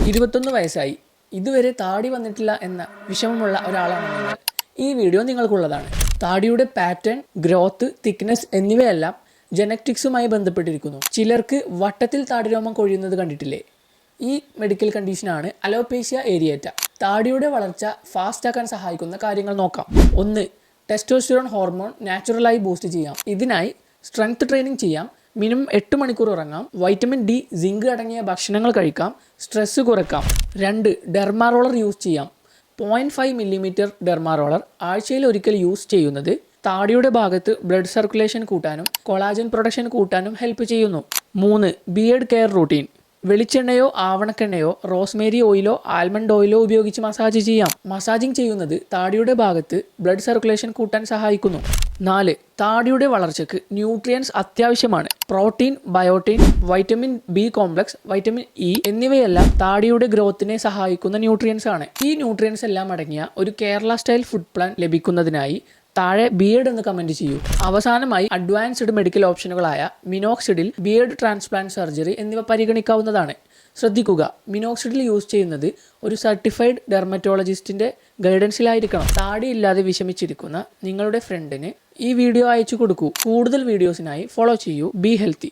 21 വയസ്സായി, ഇതുവരെ താടി വന്നിട്ടില്ല എന്ന വിഷമമുള്ള ഒരാളാണെങ്കിൽ ഈ വീഡിയോ നിങ്ങൾക്കുള്ളതാണ്. താടിയുടെ പാറ്റേൺ, ഗ്രോത്ത്, തിക്നെസ് എന്നിവയെല്ലാം ജനറ്റിക്സുമായി ബന്ധപ്പെട്ടിരിക്കുന്നു. ചിലർക്ക് വട്ടത്തിൽ താടിരോമം കൊഴിയുന്നത് കണ്ടിട്ടില്ലേ? ഈ മെഡിക്കൽ കണ്ടീഷനാണ് അലോപേഷ്യ ഏരിയേറ്റ. താടിയുടെ വളർച്ച ഫാസ്റ്റാക്കാൻ സഹായിക്കുന്ന കാര്യങ്ങൾ നോക്കാം. 1. ടെസ്റ്റോസ്റ്റിറോൺ ഹോർമോൺ നാച്ചുറലായി ബൂസ്റ്റ് ചെയ്യാം. ഇതിനായി സ്ട്രെങ്ത് ട്രെയിനിങ് ചെയ്യാം. മിനിമം 8 മണിക്കൂർ ഉറങ്ങാം. വൈറ്റമിൻ ഡി, സിങ്ക് അടങ്ങിയ ഭക്ഷണങ്ങൾ കഴിക്കാം. സ്ട്രെസ് കുറയ്ക്കാം. 2. ഡെർമാറോളർ യൂസ് ചെയ്യാം. 0.5 മില്ലിമീറ്റർ ഡെർമാറോളർ ആഴ്ചയിൽ ഒരിക്കൽ യൂസ് ചെയ്യുന്നത് താടിയുടെ ഭാഗത്ത് ബ്ലഡ് സർക്കുലേഷൻ കൂട്ടാനും കൊളാജൻ പ്രൊഡക്ഷൻ കൂട്ടാനും ഹെൽപ്പ് ചെയ്യുന്നു. 3. Beard care routine. വെളിച്ചെണ്ണയോ ആവണക്കെണ്ണയോ റോസ്മേരി ഓയിലോ ആൽമണ്ട് ഓയിലോ ഉപയോഗിച്ച് മസാജ് ചെയ്യാം. മസാജിങ് ചെയ്യുന്നത് താടിയുടെ ഭാഗത്ത് ബ്ലഡ് സർക്കുലേഷൻ കൂട്ടാൻ സഹായിക്കുന്നു. 4. താടിയുടെ വളർച്ചയ്ക്ക് ന്യൂട്രിയൻസ് അത്യാവശ്യമാണ്. Protein, biotin, vitamin B complex, vitamin E എന്നിവയെല്ലാം താടിയുടെ ഗ്രോത്തിനെ സഹായിക്കുന്ന ന്യൂട്രിയൻസ് ആണ്. ഈ ന്യൂട്രിയൻസ് എല്ലാം അടങ്ങിയ ഒരു കേരള സ്റ്റൈൽ ഫുഡ് പ്ലാൻ ലഭിക്കുന്നതിനായി താഴെ ബിയർഡ് എന്ന് കമൻറ്റ് ചെയ്യൂ. അവസാനമായി അഡ്വാൻസ്ഡ് മെഡിക്കൽ ഓപ്ഷനുകളായ മിനോക്സിഡിൽ, ബിയർഡ് ട്രാൻസ്പ്ലാന്റ് സർജറി എന്നിവ പരിഗണിക്കാവുന്നതാണ്. ശ്രദ്ധിക്കുക, മിനോക്സിഡിൽ യൂസ് ചെയ്യുന്നത് ഒരു സർട്ടിഫൈഡ് ഡെർമറ്റോളജിസ്റ്റിൻ്റെ ഗൈഡൻസിലായിരിക്കണം. താടിയില്ലാതെ വിഷമിച്ചിരിക്കുന്ന നിങ്ങളുടെ ഫ്രണ്ടിന് ഈ വീഡിയോ അയച്ചു കൊടുക്കൂ. കൂടുതൽ വീഡിയോസിനായി ഫോളോ ചെയ്യൂ. Be healthy.